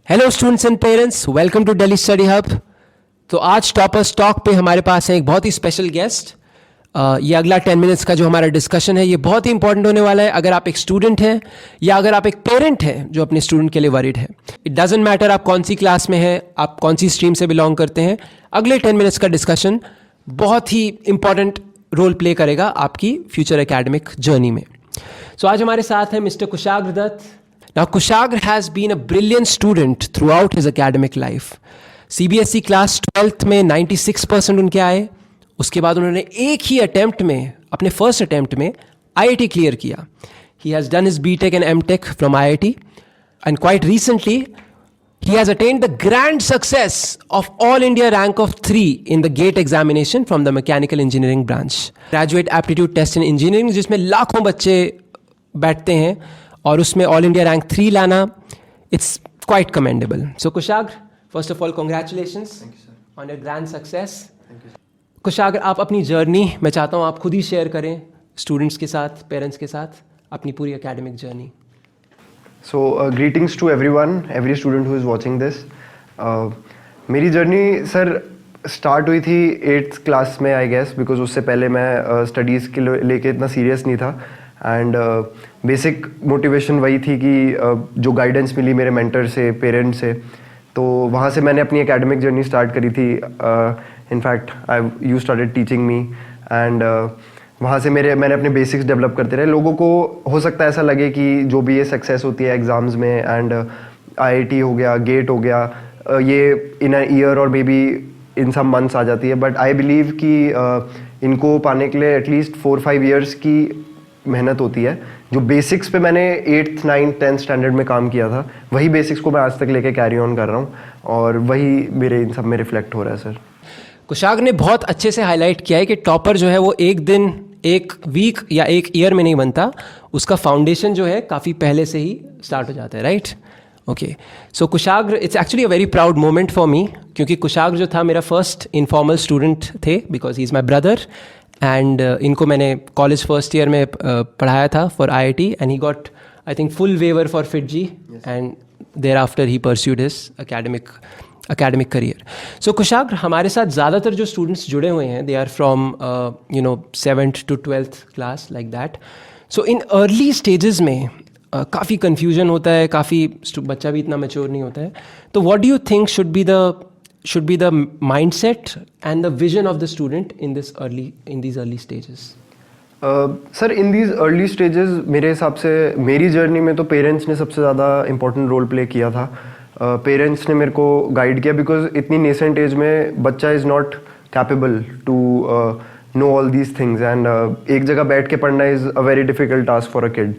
Hello students and parents, welcome to Delhi study hub. तो आज toppers talk पे हमारे पास है एक बहुत ही स्पेशल गेस्ट। ये अगला 10 मिनट्स का जो हमारा डिस्कशन है ये बहुत ही इंपॉर्टेंट होने वाला है। अगर आप एक स्टूडेंट हैं या अगर आप एक पेरेंट हैं जो अपने स्टूडेंट के लिए वरीड है, इट डजेंट मैटर आप कौन सी क्लास में हैं, आप कौन सी स्ट्रीम से बिलोंग करते हैं, अगले 10 मिनट्स का डिस्कशन बहुत ही इंपॉर्टेंट रोल प्ले करेगा आपकी फ्यूचर एकेडमिक जर्नी में। सो आज हमारे साथ हैं mister Kushagra Dutt. Now, Kushagra has been a brilliant student throughout his academic life. CBSE class 12th में 96% उनके आए। उसके बाद उन्होंने एक ही अटैम्प्ट में, अपने फर्स्ट अटैम्प्ट में IIT क्लियर किया। He has done his BTech and MTech from IIT, and quite recently he has attained the grand success of All India rank of 3 in the GATE examination from the Mechanical Engineering branch. Graduate Aptitude Test in Engineering, जिसमें लाखों बच्चे बैठते हैं और उसमें all India rank 3 लाना, it's quite commendable. So Kushagra, first of all congratulations on your grand success. Kushagra, आप अपनी जर्नी, मैं चाहता हूँ आप खुद ही शेयर करें स्टूडेंट्स के साथ, पेरेंट्स के साथ, अपनी पूरी academic journey. So greetings to everyone, every student who is watching this. मेरी जर्नी सर स्टार्ट हुई थी 8th क्लास में आई गेस, बिकॉज उससे पहले मैं स्टडीज़ के लेके इतना सीरियस नहीं था। एंड बेसिक मोटिवेशन वही थी कि जो गाइडेंस मिली मेरे मेंटर से, पेरेंट्स से, तो वहाँ से मैंने अपनी एकेडमिक जर्नी स्टार्ट करी थी। In fact you started teaching me, and वहाँ से मैंने अपने बेसिक्स डेवलप करते रहे। लोगों को हो सकता है ऐसा लगे कि जो भी ये सक्सेस होती है एग्ज़ाम्स में, एंड IIT हो गया, गेट हो गया, ये इन अ ईयर और may be in some months आ जाती है, बट आई बिलीव कि इनको पाने के लिए एटलीस्ट 4-5 ईयर्स की मेहनत होती है। जो बेसिक्स पे मैंने 8th, 9th, 10th स्टैंडर्ड में काम किया था, वही बेसिक्स को मैं आज तक लेके कैरी ऑन कर रहा हूँ, और वही मेरे इन सब में रिफ्लेक्ट हो रहा है सर। कुशाग्र ने बहुत अच्छे से हाईलाइट किया है कि टॉपर जो है वो एक दिन, एक वीक या एक ईयर में नहीं बनता, उसका फाउंडेशन जो है काफ़ी पहले से ही स्टार्ट हो जाता है, right? Okay, so Kushagra, it's actually a very proud moment for me, क्योंकि कुशाग्र जो था मेरा फर्स्ट इनफॉर्मल स्टूडेंट थे, because he is my brother. And इनको मैंने कॉलेज फर्स्ट ईयर में पढ़ाया था for IIT, and he got I think full waiver for FIITJEE, and thereafter he pursued his academic career. सो कुशाग्र, हमारे साथ ज़्यादातर जो स्टूडेंट्स जुड़े हुए हैं, they are from 7th to 12th class, like that. So in early stages में काफ़ी कन्फ्यूजन होता है, काफ़ी बच्चा भी इतना मैच्योर नहीं होता है। तो what do you think should be the mindset and the vision of the student in these early stages? Sir, in these early stages मेरे हिसाब से मेरी जर्नी में तो पेरेंट्स ने सबसे ज़्यादा इंपॉर्टेंट रोल प्ले किया था। पेरेंट्स ने मेरे को गाइड किया, बिकॉज इतनी नेसेंट एज में बच्चा is not capable to know all these things, and एक जगह बैठ के पढ़ना is a very difficult task for a kid.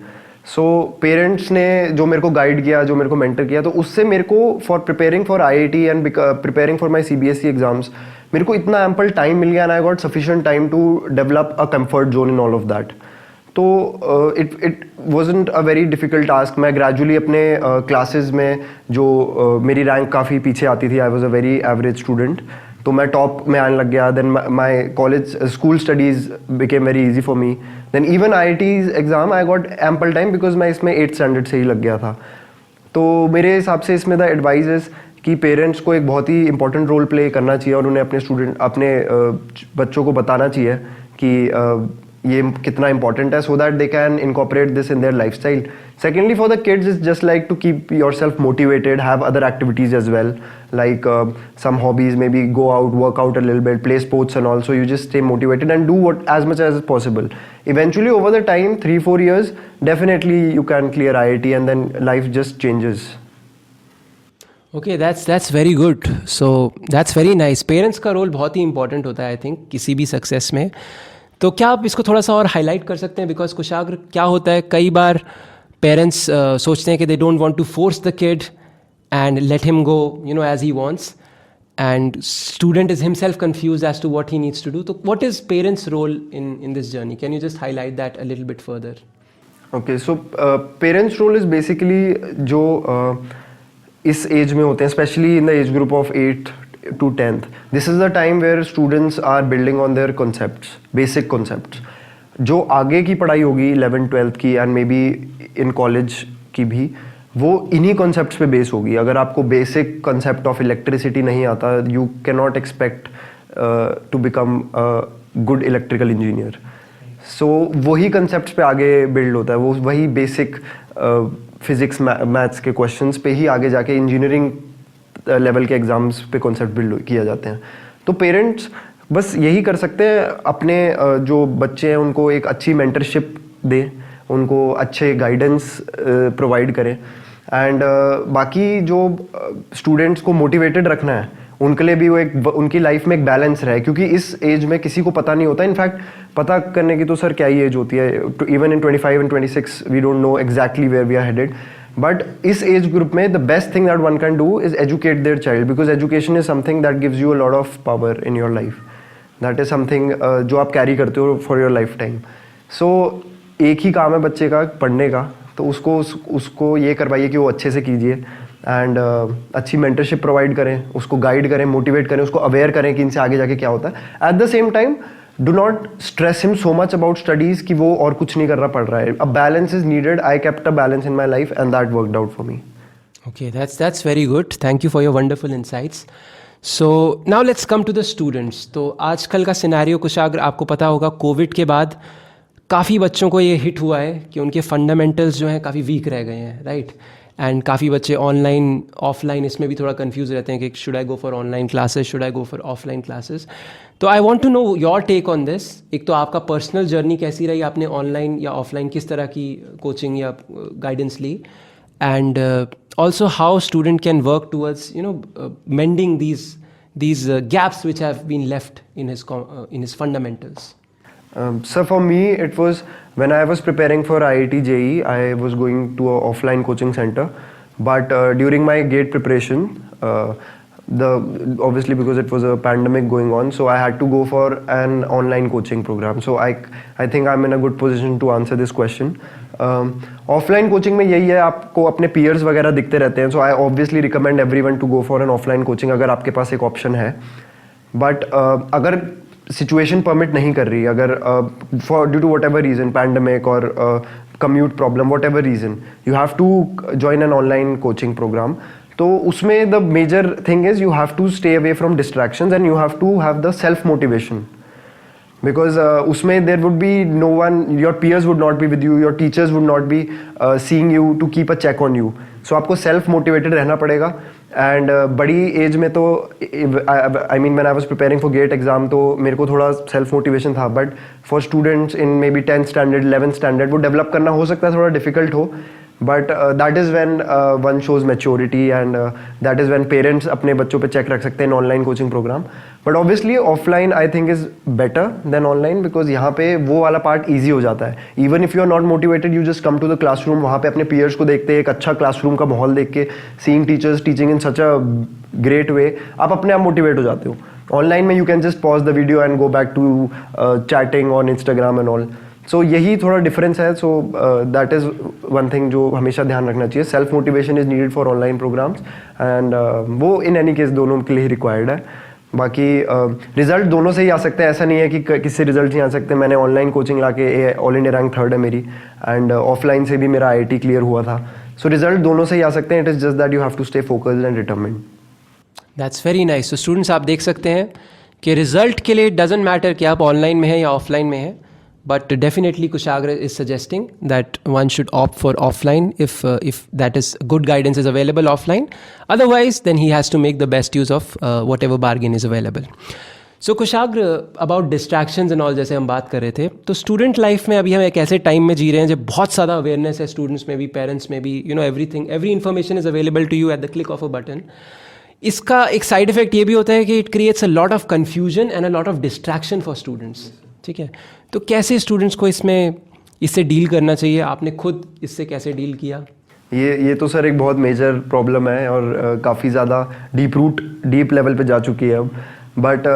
So parents ने जो मेरे को गाइड किया, जो मेरे को मेंटर किया, तो उससे मेरे को for preparing for IIT and preparing for my CBSE exams, मेरे को इतना एम्पल टाइम मिल गया, and I got sufficient time to develop a comfort zone in all of that. तो it wasn't a very difficult task. मैं gradually अपने classes में जो मेरी रैंक काफ़ी पीछे आती थी, I was a very average student, तो मैं टॉप में आने लग गया। Then my college school studies became very easy for me. Then even IIT exam I got ample time, because मैं इसमें 8th स्टैंडर्ड से ही लग गया था। तो मेरे हिसाब से इसमें द एडवाइस इज़ कि पेरेंट्स को एक बहुत ही इंपॉर्टेंट रोल प्ले करना चाहिए, और उन्हें अपने बच्चों को बताना चाहिए कि ये कितना इंपॉर्टेंट है, so that they can incorporate this in their lifestyle. Secondly, for the kids, it's just like to keep yourself motivated, have other activities as well, like some hobbies, maybe go out, work out a little bit, play sports and all, so you just stay motivated and do what as much as possible. Eventually, over the time, 3-4 years, definitely you can clear IIT, and then life just changes. Okay, that's very good. So that's very nice. Parents का role बहुत ही important होता है, I think, किसी भी success में। तो क्या आप इसको थोड़ा सा और हाईलाइट कर सकते हैं? बिकॉज कुशाग्र, क्या होता है कई बार पेरेंट्स सोचते हैं कि they don't want to force the kid and let him go as he wants, and student is himself confused as to what he needs to do. तो what is parents role in this journey? Can you just highlight that a little bit further? Okay, so parents role is basically जो इस age में होते हैं, specially in the age group of 8th to 10th, this is the time where students are building on their concepts, basic concepts. जो आगे की पढ़ाई होगी 11th 12th की, and may be in college की भी, वो इन्हीं कॉन्सेप्ट्स पे बेस होगी. अगर आपको बेसिक कॉन्सेप्ट ऑफ इलेक्ट्रिसिटी नहीं आता, you can not expect to become good electrical engineer. So वही कॉन्सेप्ट्स पे आगे बिल्ड होता है, वो वही बेसिक फिजिक्स मैथ्स के क्वेश्चंस पे ही आगे जाके इंजीनियरिंग लेवल के एग्जाम्स पे कॉन्सेप्ट बिल्ड किया जाते हैं. तो पेरेंट्स बस यही कर सकते हैं, अपने जो बच्चे हैं उनको एक अच्छी मेंटरशिप दें, उनको अच्छे गाइडेंस प्रोवाइड करें. एंड बाकी जो स्टूडेंट्स को मोटिवेटेड रखना है, उनके लिए भी वो एक उनकी लाइफ में एक बैलेंस रहे, क्योंकि इस एज में किसी को पता नहीं होता. इनफैक्ट पता करने की तो सर क्या ही एज होती है, even in 25 and 26 we don't know exactly where we are headed. But इस एज ग्रुप में the best thing that one can do is educate their child, because education is something that gives you a lot of power in your life. That is something जो आप carry करते हो for your lifetime. So एक ही काम है बच्चे का, पढ़ने का, तो उसको ये करवाइए कि वो अच्छे से कीजिए. एंड अच्छी मेंटरशिप प्रोवाइड करें, उसको गाइड करें, मोटिवेट करें, उसको अवेयर करें कि इनसे आगे जाके क्या होता है. At the same time do not stress him so much about studies कि वो और कुछ नहीं कर रहा, पढ़ रहा है. A balance is needed. I kept a balance in my life and that worked out for me. Okay, that's very good. Thank you for your wonderful insights. So now let's come to the students. तो आजकल का scenario कुशाग्र आपको पता होगा, Covid के बाद काफ़ी बच्चों को ये हिट हुआ है कि उनके फंडामेंटल्स जो हैं काफ़ी वीक रह गए हैं, राइट. एंड काफ़ी बच्चे ऑनलाइन ऑफलाइन इसमें भी थोड़ा कंफ्यूज रहते हैं कि should I go for online classes, should I go for offline classes. तो I want to know your take on this. एक तो आपका पर्सनल जर्नी कैसी रही, आपने ऑनलाइन या ऑफलाइन किस तरह की कोचिंग या गाइडेंस ली, and also how student can work towards mending these gaps which have been left in his fundamentals. So for me it was when I was preparing for IIT JEE, I was going to a offline coaching center, but during my GATE preparation, obviously because it was a pandemic going on, so I had to go for an online coaching program. So I think I'm in a good position to answer this question. Offline coaching में यही है, आपको अपने peers वगैरह दिखते रहते हैं. So I obviously recommend everyone to go for an offline coaching अगर आपके पास एक ऑप्शन है. बट अगर सिचुएशन परमिट नहीं कर रही, अगर for due to whatever reason, pandemic और commute problem, whatever reason, you have to join an online coaching program. तो उसमें the major thing is you have to stay away from distractions and you have to have the self motivation. Because उसमें there would be no one, your peers would not be with you, your teachers would not be seeing you to keep a check on you. So आपको self motivated रहना पड़ेगा. And बड़ी as में तो I mean when I was preparing for GATE exam तो मेरे को थोड़ा self motivation था, but for students in maybe 10th standard 11th standard वो develop करना हो सकता है थोड़ा difficult हो. But that is when one shows maturity and that is when parents अपने बच्चों पे check रख सकते हैं in online coaching program. But obviously offline I think is better than online because यहाँ पे वो वाला part easy हो जाता है. Even if you are not motivated, you just come to the classroom, वहाँ पे अपने peers को देखते हैं, एक अच्छा classroom का माहौल देख के, seeing teachers teaching in such a great way, आप अपने आप motivate हो जाते हो. Online में you can just pause the video and go back to chatting on Instagram and all. सो यही थोड़ा डिफरेंस है. So that is one thing जो हमेशा ध्यान रखना चाहिए. Self motivation is needed for online programmes and वो इन एनी केस दोनों के लिए रिक्वायर्ड है. बाकी रिजल्ट दोनों से ही आ सकते हैं, ऐसा नहीं है कि किससे रिजल्ट नहीं आ सकते. मैंने ऑनलाइन कोचिंग ला के ऑल इंडिया रैंक 3rd है मेरी, एंड ऑफलाइन से भी मेरा IIT क्लियर हुआ था. सो रिजल्ट दोनों से ही आ सकते हैं. It is just that you have to stay focused and determined. That's very nice. तो स्टूडेंट्स आप देख सकते हैं कि रिजल्ट के लिए इट डजेंट मैटर कि आप ऑनलाइन में हैं या ऑफलाइन में हैं. But definitely Kushagra is suggesting that one should opt for offline if that is good guidance is available offline. Otherwise, then he has to make the best use of whatever bargain is available. So Kushagra, about distractions and all जैसे हम बात कर रहे थे, तो student life में अभी हम एक ऐसे टाइम में जी रहे हैं जब बहुत ज़्यादा अवेयरनेस है स्टूडेंट्स में भी, पेरेंट्स में भी. Everything, every information is available to you at the click of a button. इसका एक साइड इफेक्ट ये भी होता है कि it creates a lot of confusion and a lot of distraction for students. ठीक है, तो कैसे स्टूडेंट्स को इससे डील करना चाहिए? आपने खुद इससे कैसे डील किया? ये तो सर एक बहुत मेजर प्रॉब्लम है और काफ़ी ज़्यादा डीप लेवल पे जा चुकी है अब. बट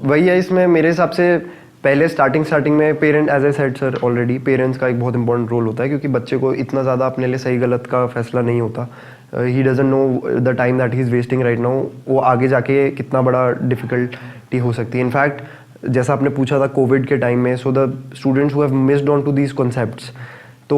वही है, इसमें मेरे हिसाब से पहले स्टार्टिंग में parent, as a said sir already, parents का एक बहुत इंपॉर्टेंट रोल होता है क्योंकि बच्चे को इतना ज़्यादा अपने लिए सही गलत का फैसला नहीं होता. He doesn't know the time that he is wasting right now. वो आगे जाके कितना बड़ा डिफ़िकल्टी हो सकती है. इनफैक्ट जैसा आपने पूछा था कोविड के टाइम में, so the students who have missed on to these concepts, तो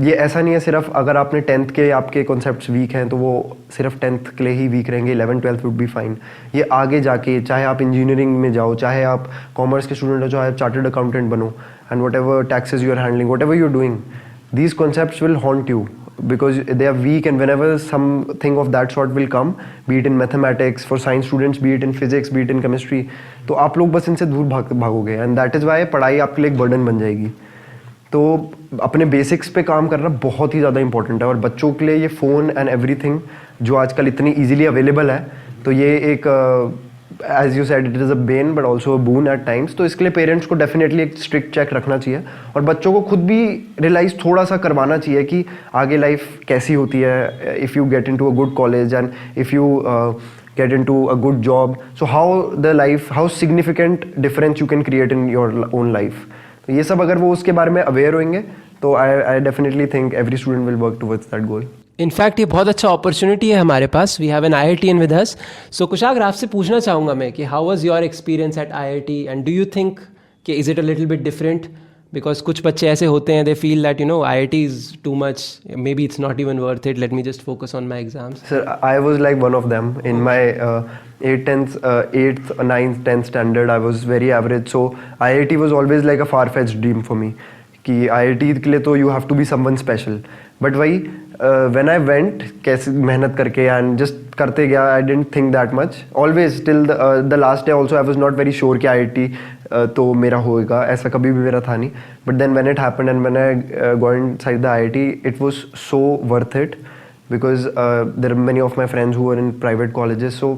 ये ऐसा नहीं है सिर्फ अगर आपने 10th के आपके कॉन्सेप्ट्स वीक हैं तो वो सिर्फ 10th के लिए ही वीक रहेंगे, 11th-12th वुड बी फाइन। ये आगे जाके चाहे आप इंजीनियरिंग में जाओ, चाहे आप कॉमर्स के स्टूडेंट हो, चाहे आप चार्टर्ड अकाउंटेंट बनो, and whatever taxes you are handling, whatever you are doing, these concepts will haunt you because they are weak, and whenever something of that sort will come, be it in mathematics for science students, be it in physics, be it in chemistry, तो आप लोग बस इनसे दूर भागोगे, and that is why पढ़ाई आपके लिए एक बर्डन बन जाएगी। तो अपने बेसिक्स पे काम करना बहुत ही ज़्यादा इंपॉर्टेंट है, और बच्चों के लिए ये फ़ोन एंड एवरीथिंग जो आजकल इतनी ईजिली अवेलेबल है, तो ये एक as you said it is a bane but also a boon at times. तो इसके लिए पेरेंट्स को डेफिनेटली एक स्ट्रिक्ट चेक रखना चाहिए, और बच्चों को खुद भी रियलाइज़ थोड़ा सा करवाना चाहिए कि आगे लाइफ कैसी होती है, if you get into a good college and if you get into a good job, so how significant difference you can create in your own life. तो ये सब अगर वो उसके बारे में अवेयर होंगे तो I definitely think every student will work towards that goal. In fact ये बहुत अच्छा अपॉर्चुनिटी है हमारे पास। We have an IITian with us. So Kushagra, आपसे पूछना चाहूँगा मैं कि how was your experience at IIT, and do you think कि is it a little bit different? Because कुछ बच्चे ऐसे होते हैं, they feel that IIT is too much, maybe it's not even worth it, let me just focus on my exams. Sir I was like one of them in my 8th, 9th, 10th standard. I was very average, so IIT was always like a far-fetched dream for me कि IIT के लिए तो you have to be someone special. But वही when I went, कैसे मेहनत करके and just करते गया, I didn't think that much. Always till the last day also I was not very sure कि IIT तो मेरा होएगा, ऐसा कभी भी मेरा था नहीं. But then when it happened and when I got inside the IIT, it was so worth it because there are many of my friends who are in private colleges, so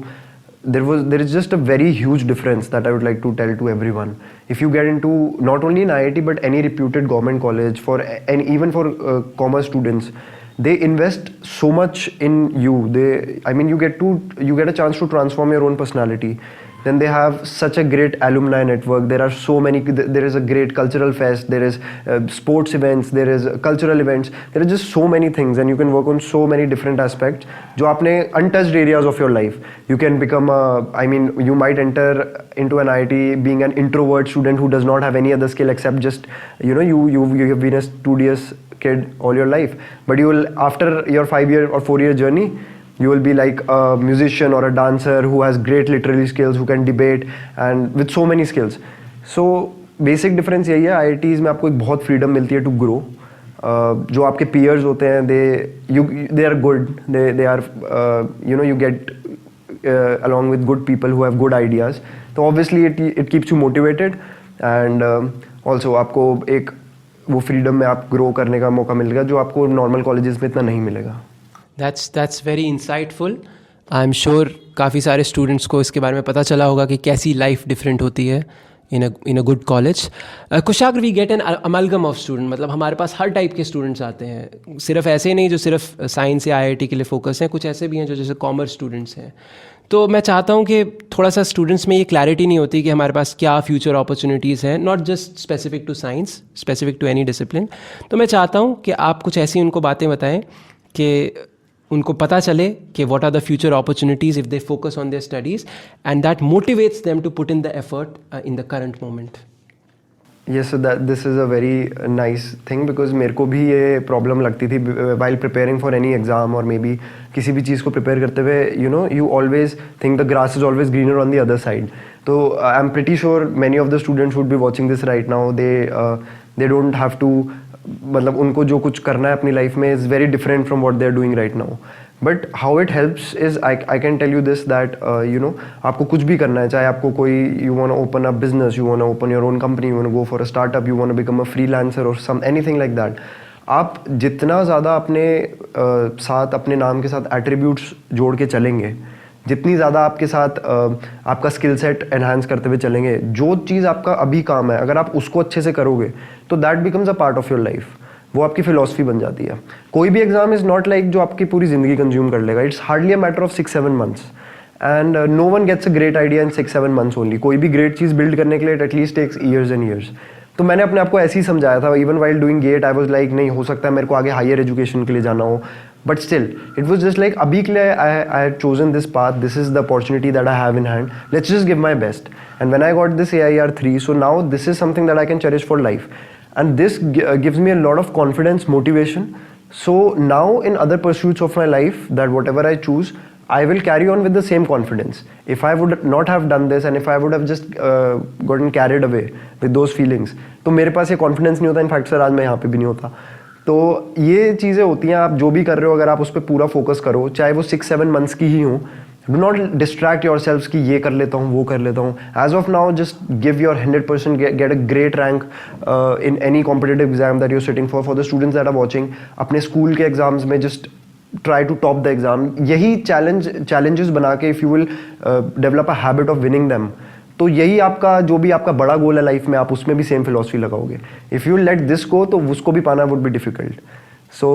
there is just a very huge difference that I would like to tell to everyone. If you get into not only in IIT but any reputed government college and even for commerce students, they invest so much in you. You get a chance to transform your own personality. Then they have such a great alumni network. There are so many. There is a great cultural fest. There is sports events. There is cultural events. There are just so many things, and you can work on so many different aspects. जो आपने untouched areas of your life. You can become you might enter into an IIT being an introvert student who does not have any other skill except just you have been a studious kid all your life. But you will, after your 5-year or 4-year journey, you will be like a musician or a dancer who has great literary skills, who can debate and with so many skills. So basic difference यही है, IITs में आपको एक बहुत freedom मिलती है to grow. जो आपके peers होते हैं, they are good, they are you get along with good people who have good ideas. So obviously it keeps you motivated, and also आपको एक वो freedom में आप grow करने का मौका मिलेगा जो आपको normal colleges में इतना नहीं मिलेगा। That's very insightful. I'm sure काफ़ी सारे स्टूडेंट्स को इसके बारे में पता चला होगा कि कैसी लाइफ डिफरेंट होती है in a good college. Kushagra, we get an amalgam of student, मतलब हमारे पास हर टाइप के स्टूडेंट्स आते हैं, सिर्फ ऐसे नहीं जो सिर्फ साइंस या IIT के लिए फोकस हैं, कुछ ऐसे भी हैं जो जैसे कॉमर्स स्टूडेंट्स हैं। तो मैं चाहता हूँ कि थोड़ा सा स्टूडेंट्स में ये क्लैरिटी नहीं होती कि हमारे पास क्या फ्यूचर अपॉर्चुनिटीज़ हैं, not just specific to science, specific to any discipline. तो मैं चाहता हूँ कि आप कुछ ऐसी उनको बातें बताएं कि उनको पता चले कि what are the future opportunities if they focus on their studies, and that motivates them to put in the effort in the current moment. Yes, so this is a very nice thing because मेरे को भी ये problem लगती थी while preparing for any exam or maybe किसी भी चीज़ को prepare करते हुए, you always think the grass is always greener on the other side. तो I'm pretty sure many of the students would be watching this right now. They don't have to, मतलब उनको जो कुछ करना है अपनी लाइफ में is very different from what they are doing right now, but how it helps is I can tell you this that आपको कुछ भी करना है, चाहे आपको कोई you want to open a business, you want to open your own company, you want to go for a startup, you want to become a freelancer और some anything like that, आप जितना ज़्यादा अपने साथ अपने नाम के साथ एट्रीब्यूट्स जोड़ के चलेंगे, जितनी ज़्यादा आपके साथ आपका स्किल सेट एनहांस करते हुए चलेंगे, जो चीज़ आपका अभी काम है अगर आप उसको अच्छे से करोगे तो that becomes a part of your life, वो आपकी फिलॉसफी बन जाती है। कोई भी एग्जाम इज़ नॉट लाइक जो आपकी पूरी ज़िंदगी कंज्यूम कर लेगा, it's hardly a matter of 6-7 months, and no one gets a great idea in 6-7 months only. कोई भी ग्रेट चीज़ बिल्ड करने के लिए at least takes years and years. तो मैंने अपने आप को ऐसे ही समझाया था, even while doing get I was like नहीं हो सकता है मेरे को आगे हायर एजुकेशन के लिए जाना हो, but still it was just like अभी के लिए I had chosen this path, this is the opportunity that I have in hand, let's just give my best, and when I got this AIR 3, so now this is something that I can cherish for life. and this gives me a lot of confidence, motivation. So now in other pursuits of my life, that whatever I choose, I will carry on with the same confidence. If I would not have done this and if I would have just gotten carried away with those feelings, तो मेरे पास ये confidence नहीं होता. In fact sir आज मैं यहाँ पे भी नहीं होता. तो ये चीज़ें होती हैं. आप जो भी कर रहे हो अगर आप उस पर पूरा फोकस करो, चाहे वो 6-7 months की ही हो, do not distract yourselves कि ये कर लेता हूँ वो कर लेता हूँ. As of now just give your 100%, get a great rank in any competitive exam that you're sitting for. For the students that are watching, अपने स्कूल के एग्जाम्स में just try to top the exam. यही challenges बना के if you will develop a habit of winning them, तो यही आपका जो भी आपका बड़ा गोल है लाइफ में, आप उसमें भी सेम फिलॉसफी लगाओगे. If you let this go तो उसको भी पाना would be difficult. So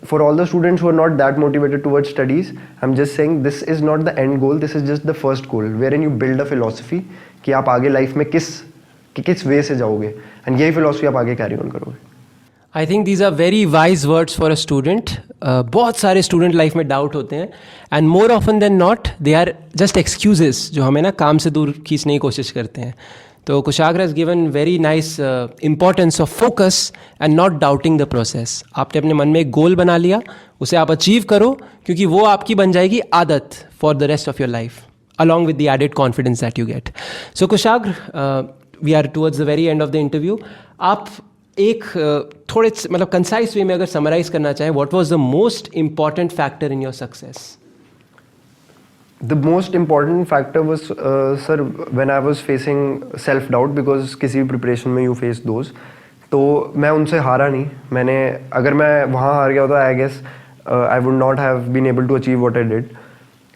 for all the students who are not that motivated towards studies, I'm just saying this is not the end goal, this is just the first goal wherein you build a philosophy कि आप आगे life में किस वे से जाओगे, and यही philosophy आप आगे कैरी ऑन करोगे. I think these are very wise words for a student. बहुत सारे स्टूडेंट लाइफ में डाउट होते हैं, and more often than not they are just excuses जो हमें ना काम से दूर खींचने की कोशिश करते हैं. तो Kushagra has given very nice importance of focus and not doubting the process. आपने अपने मन में एक गोल बना लिया, उसे आप अचीव करो, क्योंकि वो आपकी बन जाएगी आदत for the rest of your life, along with the added confidence that you get. So Kushagra, we are towards the very end of the interview. आप एक थोड़े मतलब कंसाइज वे में अगर समराइज करना चाहें, what was the most important factor in your success? The most important factor was sir when I was facing self doubt, because किसी भी प्रिपरेशन में you face those. तो मैं उनसे हारा नहीं. मैंने अगर मैं वहाँ हार गया होता, I guess I would not have been able to achieve what I did.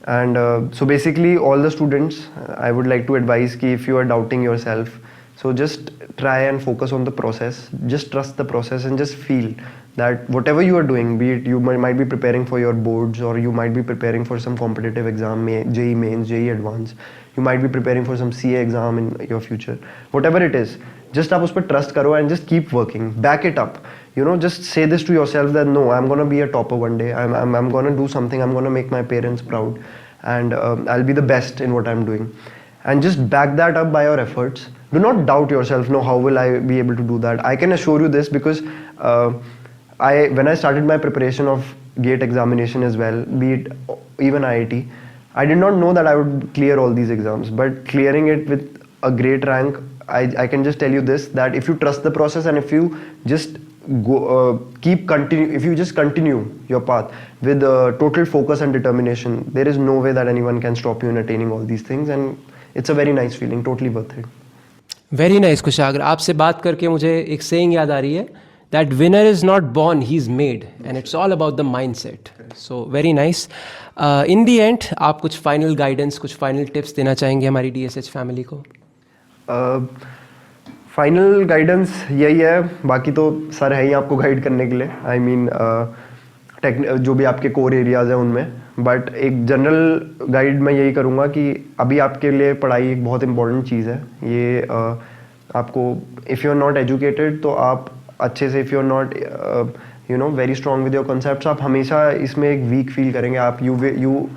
And so basically all the students I would like to advise कि if you are doubting yourself, so just try and focus on the process, just trust the process and just feel that whatever you are doing, be it you might be preparing for your boards or you might be preparing for some competitive exam, JEE mains, JEE advanced, you might be preparing for some CA exam in your future, whatever it is, just आप उस पर trust करो and just keep working, back it up. You know, just say this to yourself that no, I'm gonna be a topper one day. I'm gonna do something. I'm gonna make my parents proud, and I'll be the best in what I'm doing. And just back that up by your efforts. Do not doubt yourself. No, how will I be able to do that? I can assure you this because when I started my preparation of GATE examination as well, be it even IIT, I did not know that I would clear all these exams. But clearing it with a great rank, I can just tell you this, that if you trust the process and if you just if you just continue your path with total focus and determination, there is no way that anyone can stop you in attaining all these things, and it's a very nice feeling, totally worth it. Very nice कुशाग्र. आपसे बात करके मुझे एक saying याद आ रही है, that winner is not born, he's made, and it's all about the mindset. So very nice. In the end, आप कुछ final guidance, कुछ final tips देना चाहेंगे हमारी DSH family को? फाइनल गाइडेंस यही है, बाकी तो सर है ही आपको गाइड करने के लिए. आई मीन जो भी आपके कोर एरियाज़ हैं उनमें, बट एक जनरल गाइड मैं यही करूँगा कि अभी आपके लिए पढ़ाई एक बहुत इंपॉर्टेंट चीज़ है. ये आपको if you are not educated तो आप अच्छे से, if you are not you know very strong with your concepts, आप हमेशा इसमें एक वीक फील करेंगे. आप यू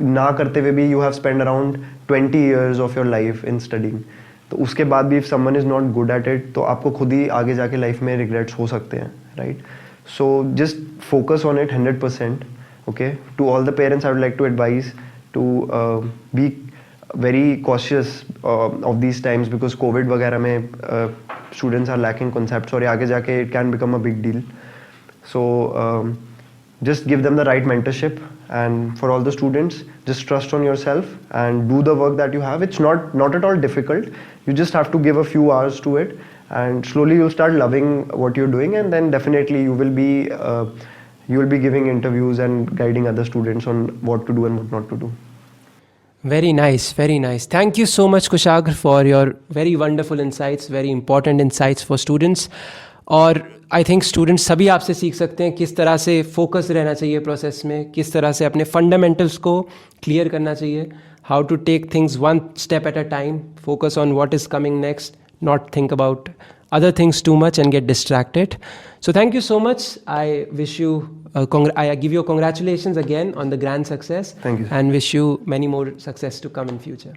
ना करते हुए भी you have spend around 20 years of your life in studying. तो उसके बाद भी if someone is not good at it, तो आपको खुद ही आगे जाके लाइफ में रिग्रेट्स हो सकते हैं, right? So just focus on it 100%. Okay, to all the parents I would like to advise to be very cautious of these times, because Covid वगैरह में स्टूडेंट्स आर लैकिंग कॉन्सेप्ट्स और आगे जाके it can become a big deal. So just give them the right mentorship, and for all the students, just trust on yourself and do the work that you have. It's not at all difficult. You just have to give a few hours to it, and slowly you'll start loving what you're doing, and then definitely you will be giving interviews and guiding other students on what to do and what not to do. Very nice, very nice. Thank you so much Kushagra for your very wonderful insights, very important insights for students. और I think students सभी आपसे सीख सकते हैं किस तरह से focus रहना चाहिए प्रोसेस में, किस तरह से अपने फंडामेंटल्स को क्लियर करना चाहिए, how to take things one step at a time, focus on what is coming next, not think about other things too much and get distracted. So thank you so much. I wish you I give you congratulations again on the grand success. Thank you, sir. And wish you many more success to come in future.